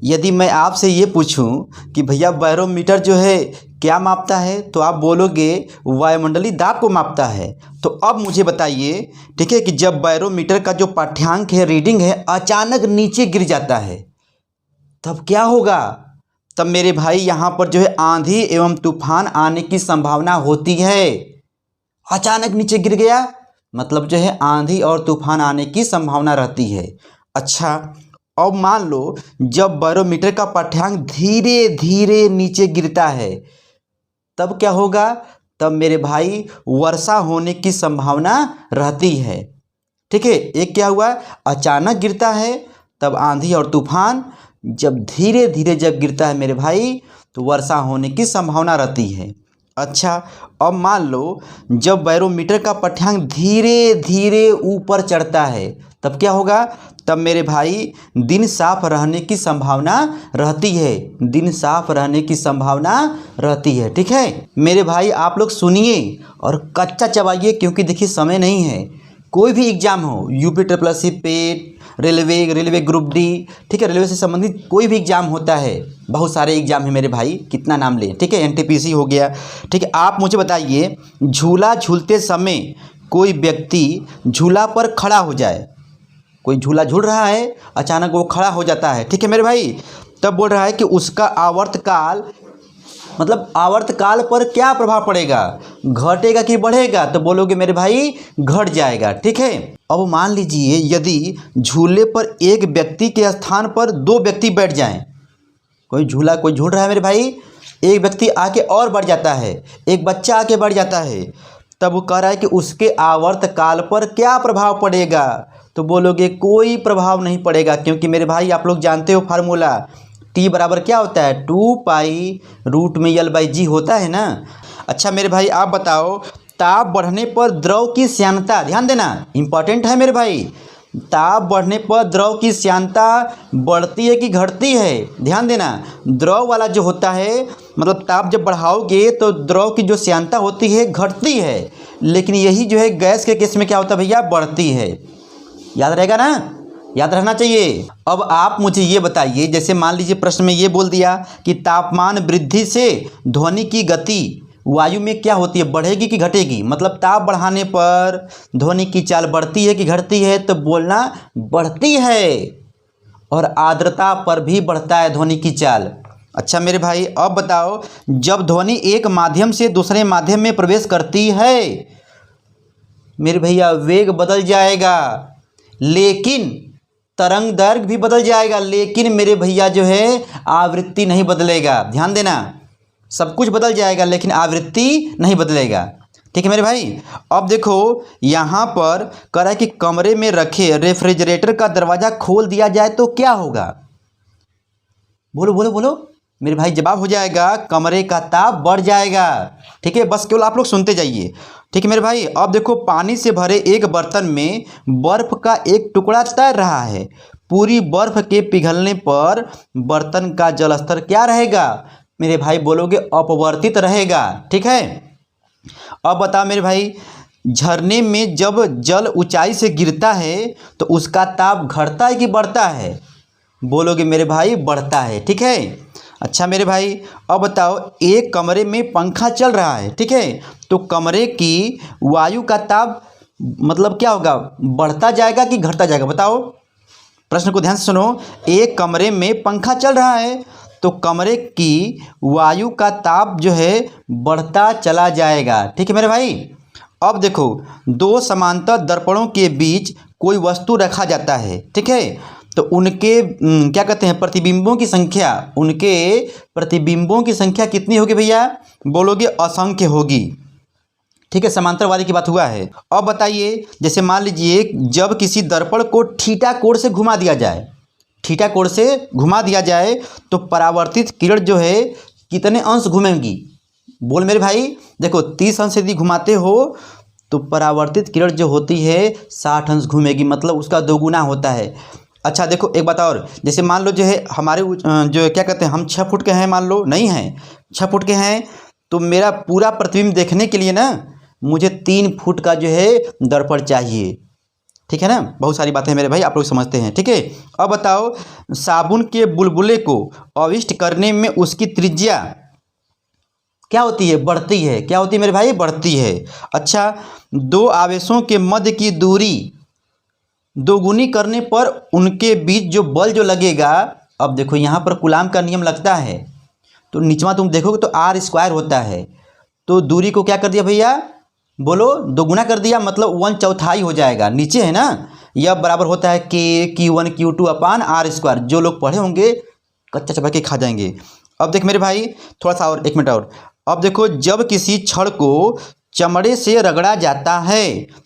यदि मैं आपसे ये पूछूं कि भैया बैरोमीटर जो है क्या मापता है, तो आप बोलोगे वायुमंडलीय दाब को मापता है। तो अब मुझे बताइए, ठीक है, कि जब बैरोमीटर का जो पाठ्यांक है, रीडिंग है, अचानक नीचे गिर जाता है तब क्या होगा? तब मेरे भाई यहाँ पर जो है आंधी एवं तूफान आने की संभावना होती है। अचानक नीचे गिर गया मतलब जो है आंधी और तूफान आने की संभावना रहती है। अच्छा, अब मान लो जब बैरोमीटर का पाठ्यांक धीरे धीरे नीचे गिरता है तब क्या होगा? तब मेरे भाई वर्षा होने की संभावना रहती है। ठीक है, एक क्या हुआ, अचानक गिरता है तब आंधी और तूफान, जब धीरे धीरे जब गिरता है मेरे भाई तो वर्षा होने की संभावना रहती है। अच्छा, अब मान लो जब बैरोमीटर का पाठ्यांक धीरे धीरे ऊपर चढ़ता है तब क्या होगा? तब मेरे भाई दिन साफ रहने की संभावना रहती है, दिन साफ रहने की संभावना रहती है। ठीक है मेरे भाई, आप लोग सुनिए और कच्चा चबाइए, क्योंकि देखिए समय नहीं है। कोई भी एग्जाम हो, यूपी ट्रिपल पेट, रेलवे ग्रुप डी, ठीक है, रेलवे से संबंधित कोई भी एग्जाम होता है, बहुत सारे एग्जाम है मेरे भाई, कितना नाम लें। ठीक है, एनटीपीसी हो गया। ठीक है, आप मुझे बताइए, झूला झूलते समय कोई व्यक्ति झूला पर खड़ा हो जाए, कोई झूला झूल रहा है, अचानक वो खड़ा हो जाता है, ठीक है मेरे भाई, तब बोल रहा है कि उसका आवर्तकाल, मतलब आवर्तकाल पर क्या प्रभाव पड़ेगा, घटेगा कि बढ़ेगा? तो बोलोगे मेरे भाई घट जाएगा। ठीक है, अब मान लीजिए यदि झूले पर एक व्यक्ति के स्थान पर दो व्यक्ति बैठ जाएं, कोई झूल रहा है मेरे भाई, एक व्यक्ति आके और बढ़ जाता है, एक बच्चा आके बढ़ जाता है, तब वो कह रहा है कि उसके आवर्तकाल पर क्या प्रभाव पड़ेगा? तो बोलोगे कोई प्रभाव नहीं पड़ेगा, क्योंकि मेरे भाई आप लोग जानते हो फार्मूला, टी बराबर क्या होता है, 2π√L/g होता है ना। अच्छा मेरे भाई आप बताओ, ताप बढ़ने पर द्रव की श्यानता, ध्यान देना इंपॉर्टेंट है मेरे भाई, ताप बढ़ने पर द्रव की श्यानता बढ़ती है कि घटती है? ध्यान देना, द्रव वाला जो होता है, मतलब ताप जब बढ़ाओगे तो द्रव की जो श्यानता होती है घटती है, लेकिन यही जो है गैस के केस में क्या होता है भैया, बढ़ती है। याद रहेगा ना, याद रहना चाहिए। अब आप मुझे ये बताइए, जैसे मान लीजिए प्रश्न में ये बोल दिया कि तापमान वृद्धि से ध्वनि की गति वायु में क्या होती है, बढ़ेगी कि घटेगी? मतलब ताप बढ़ाने पर ध्वनि की चाल बढ़ती है कि घटती है? तो बोलना बढ़ती है, और आर्द्रता पर भी बढ़ता है ध्वनि की चाल। अच्छा मेरे भाई अब बताओ, जब ध्वनि एक माध्यम से दूसरे माध्यम में प्रवेश करती है मेरे भैया वेग बदल जाएगा, लेकिन तरंग दैर्घ्य भी बदल जाएगा, लेकिन मेरे भैया जो है आवृत्ति नहीं बदलेगा। ध्यान देना, सब कुछ बदल जाएगा लेकिन आवृत्ति नहीं बदलेगा। ठीक है मेरे भाई, अब देखो यहाँ पर कह रहा है कि कमरे में रखे रेफ्रिजरेटर का दरवाज़ा खोल दिया जाए तो क्या होगा? बोलो बोलो बोलो मेरे भाई, जवाब हो जाएगा कमरे का ताप बढ़ जाएगा। ठीक है, बस केवल आप लोग सुनते जाइए। ठीक है मेरे भाई, अब देखो पानी से भरे एक बर्तन में बर्फ़ का एक टुकड़ा तैर रहा है, पूरी बर्फ़ के पिघलने पर बर्तन का जल स्तर क्या रहेगा? मेरे भाई बोलोगे अपवर्तित रहेगा। ठीक है, अब बता मेरे भाई, झरने में जब जल ऊंचाई से गिरता है तो उसका ताप घटता है कि बढ़ता है? बोलोगे मेरे भाई बढ़ता है। ठीक है, अच्छा मेरे भाई अब बताओ, एक कमरे में पंखा चल रहा है, ठीक है, तो कमरे की वायु का ताप मतलब क्या होगा, बढ़ता जाएगा कि घटता जाएगा? बताओ, प्रश्न को ध्यान से सुनो। एक कमरे में पंखा चल रहा है तो कमरे की वायु का ताप जो है बढ़ता चला जाएगा। ठीक है मेरे भाई, अब देखो दो समांतर दर्पणों के बीच कोई वस्तु रखा जाता है, ठीक है, तो उनके क्या कहते हैं, प्रतिबिंबों की संख्या, उनके प्रतिबिंबों की संख्या कितनी होगी भैया? बोलोगे असंख्य होगी। ठीक है, समांतर वाले की बात हुआ है। अब बताइए, जैसे मान लीजिए जब किसी दर्पण को थीटा कोण से घुमा दिया जाए, थीटा कोण से घुमा दिया जाए तो परावर्तित किरण जो है कितने अंश घूमेंगी? बोल मेरे भाई, देखो 30 अंश यदि घुमाते हो तो परावर्तित किरण जो होती है 60 अंश घूमेगी, मतलब उसका दोगुना होता है। अच्छा देखो एक बात और, जैसे मान लो जो है हमारे जो क्या कहते हैं, हम 6 फुट के हैं, मान लो नहीं हैं, 6 फुट के हैं, तो मेरा पूरा प्रतिबिंब देखने के लिए ना मुझे 3 फुट का जो है दर्पण चाहिए, ठीक है ना, बहुत सारी बातें मेरे भाई आप लोग समझते हैं। ठीक है, अब बताओ साबुन के बुलबुले को अविष्ट करने में उसकी त्रिज्या क्या होती है, बढ़ती है। क्या होती है मेरे भाई, बढ़ती है। अच्छा, दो आवेशों के मध्य की दूरी दोगुनी करने पर उनके बीच जो बल जो लगेगा, अब देखो यहाँ पर कूलाम का नियम लगता है, तो निचवा तुम देखोगे तो आर स्क्वायर होता है, तो दूरी को क्या कर दिया भैया, बोलो दोगुना कर दिया, मतलब 1/4 हो जाएगा। नीचे है ना, यह बराबर होता है के Q1 Q2 upon R square. जो लोग पढ़े होंगे कच्चा चबा के खा जाएंगे। अब देख मेरे भाई थोड़ा सा और 1 मिनट और। अब देखो जब किसी छड़ को चमड़े से रगड़ा जाता है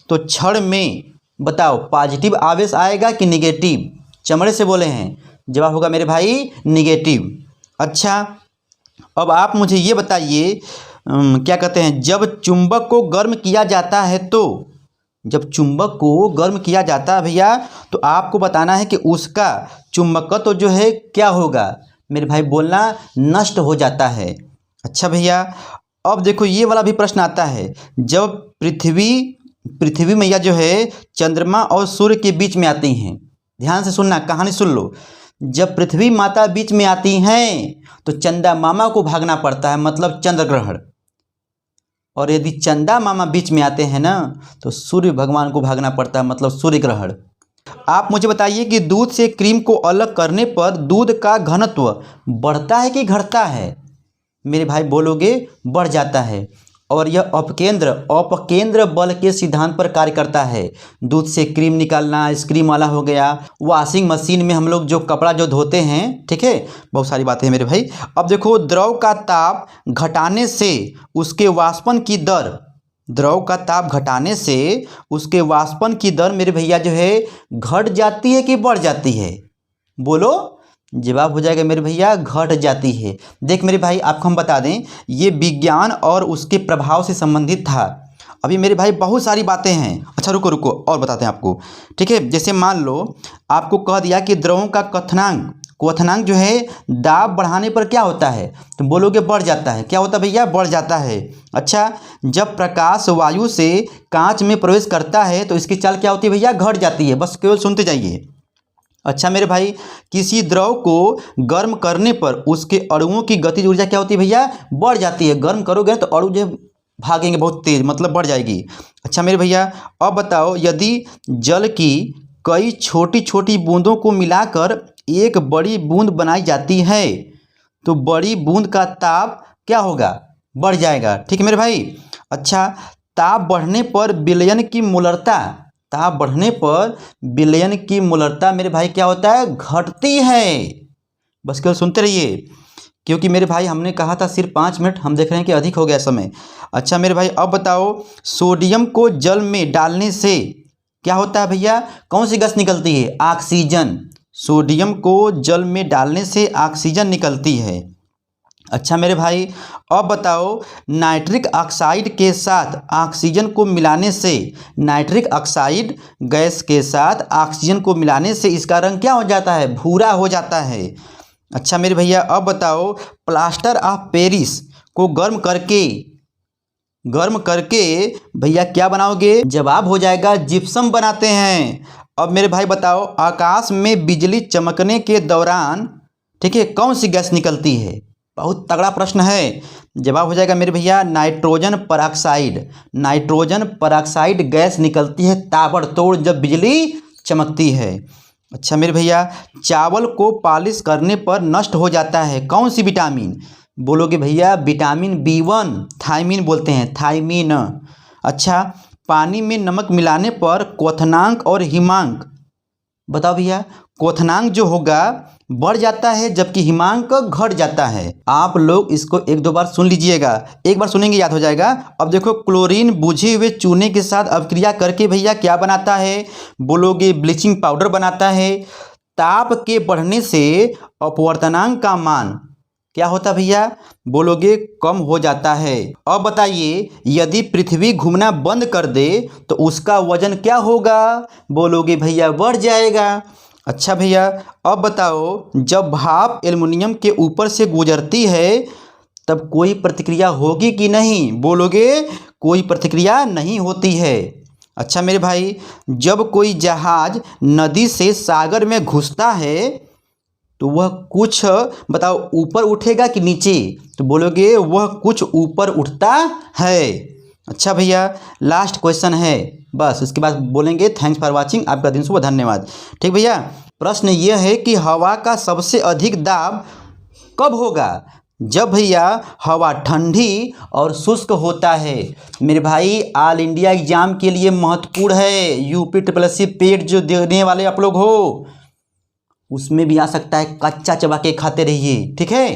तो छड़ में बताओ पॉजिटिव आवेश आएगा कि निगेटिव। चमड़े से बोले हैं, जवाब होगा मेरे भाई निगेटिव। अच्छा, अब आप मुझे ये बताइए क्या कहते हैं, जब चुंबक को गर्म किया जाता है तो, जब चुंबक को गर्म किया जाता है भैया, तो आपको बताना है कि उसका चुंबकत्व जो है क्या होगा मेरे भाई, बोलना नष्ट हो जाता है। अच्छा भैया, अब देखो ये वाला भी प्रश्न आता है, जब पृथ्वी मैया जो है चंद्रमा और सूर्य के बीच में आती हैं, ध्यान से सुनना, कहानी सुन लो। जब पृथ्वी माता बीच में आती हैं तो चंदा मामा को भागना पड़ता है, मतलब चंद्र ग्रहण। और यदि चंदा मामा बीच में आते हैं ना तो सूर्य भगवान को भागना पड़ता है, मतलब सूर्य ग्रहण। आप मुझे बताइए कि दूध से क्रीम को अलग करने पर दूध का घनत्व बढ़ता है कि घटता है। मेरे भाई बोलोगे बढ़ जाता है, और यह अपकेंद्र बल के सिद्धांत पर कार्य करता है। दूध से क्रीम निकालना, आइसक्रीम वाला हो गया, वॉशिंग मशीन में हम लोग जो कपड़ा जो धोते हैं, ठीक है, बहुत सारी बातें हैं मेरे भाई। अब देखो द्रव का ताप घटाने से उसके वाष्पन की दर, द्रव का ताप घटाने से उसके वाष्पन की दर मेरे भैया जो है घट जाती है कि बढ़ जाती है, बोलो। जवाब हो जाएगा मेरे भैया घट जाती है। देख मेरे भाई आपको हम बता दें, ये विज्ञान और उसके प्रभाव से संबंधित था। अभी मेरे भाई बहुत सारी बातें हैं। अच्छा रुको और बताते हैं आपको, ठीक है। जैसे मान लो आपको कह दिया कि द्रवों का क्वथनांक जो है दाब बढ़ाने पर क्या होता है, तो बोलोगे बढ़ जाता है। क्या होता है भैया, बढ़ जाता है। अच्छा, जब प्रकाश वायु से कांच में प्रवेश करता है तो इसकी चाल क्या होती है भैया, घट जाती है। बस केवल सुनते जाइए। अच्छा मेरे भाई, किसी द्रव को गर्म करने पर उसके अणुओं की गतिज ऊर्जा क्या होती है भैया, बढ़ जाती है। गर्म करोगे तो अणु जो भागेंगे बहुत तेज, मतलब बढ़ जाएगी। अच्छा मेरे भैया, अब बताओ यदि जल की कई छोटी छोटी बूंदों को मिलाकर एक बड़ी बूंद बनाई जाती है तो बड़ी बूंद का ताप क्या होगा, बढ़ जाएगा। ठीक है मेरे भाई। अच्छा, ताप बढ़ने पर विलयन की मूलरता, ताप बढ़ने पर विलयन की मूलरता मेरे भाई क्या होता है, घटती है। बस केवल सुनते रहिए, क्योंकि मेरे भाई हमने कहा था सिर्फ 5 मिनट, हम देख रहे हैं कि अधिक हो गया समय। अच्छा मेरे भाई, अब बताओ सोडियम को जल में डालने से क्या होता है भैया, कौन सी गैस निकलती है, ऑक्सीजन। सोडियम को जल में डालने से ऑक्सीजन निकलती है। अच्छा मेरे भाई, अब बताओ नाइट्रिक ऑक्साइड के साथ ऑक्सीजन को मिलाने से, नाइट्रिक ऑक्साइड गैस के साथ ऑक्सीजन को मिलाने से इसका रंग क्या हो जाता है, भूरा हो जाता है। अच्छा मेरे भैया, अब बताओ प्लास्टर ऑफ पेरिस को गर्म करके भैया क्या बनाओगे, जवाब हो जाएगा जिप्सम बनाते हैं। अब मेरे भाई बताओ आकाश में बिजली चमकने के दौरान, ठीक है, कौन सी गैस निकलती है, बहुत तगड़ा प्रश्न है। जवाब हो जाएगा मेरे भैया nitrogen peroxide. Nitrogen peroxide gas निकलती है ताबड़तोड़ जब बिजली चमकती है। अच्छा मेरे भैया, चावल को पॉलिश करने पर नष्ट हो जाता है कौन सी विटामिन, बोलोगे भैया विटामिन B1, थायमीन बोलते हैं, थायमीन। अच्छा, पानी में नमक मिलाने पर क्वथनांक और हिमांक, बताओ भैया, क्वथनांक जो होगा बढ़ जाता है जबकि हिमांक घट जाता है। आप लोग इसको 1-2 बार सुन लीजिएगा, एक बार सुनेंगे याद हो जाएगा। अब देखो क्लोरीन बुझे हुए चूने के साथ अभिक्रिया करके भैया क्या बनाता है, बोलोगे ब्लीचिंग पाउडर बनाता है। ताप के बढ़ने से अपवर्तनांक का मान क्या होता है भैया, बोलोगे कम हो जाता है। अब बताइए यदि पृथ्वी घूमना बंद कर दे तो उसका वजन क्या होगा, बोलोगे भैया बढ़ जाएगा। अच्छा भैया, अब बताओ जब भाप एल्युमिनियम के ऊपर से गुजरती है तब कोई प्रतिक्रिया होगी कि नहीं, बोलोगे कोई प्रतिक्रिया नहीं होती है। अच्छा मेरे भाई, जब कोई जहाज नदी से सागर में घुसता है तो वह कुछ बताओ ऊपर उठेगा कि नीचे? तो बोलोगे वह कुछ ऊपर उठता है। अच्छा भैया, लास्ट क्वेश्चन है, बस उसके बाद बोलेंगे थैंक्स फॉर वाचिंग, आपका दिन शुभ, धन्यवाद। ठीक भैया, प्रश्न यह है कि हवा का सबसे अधिक दाब कब होगा? जब भैया हवा ठंडी और शुष्क होता है। मेरे भाई ऑल इंडिया एग्जाम के लिए महत्वपूर्ण है, यूपी ट्रिपल पेड जो देने वाले आप लोग हो, उसमें भी आ सकता है, कच्चा चबा के खाते रहिए, ठीक है।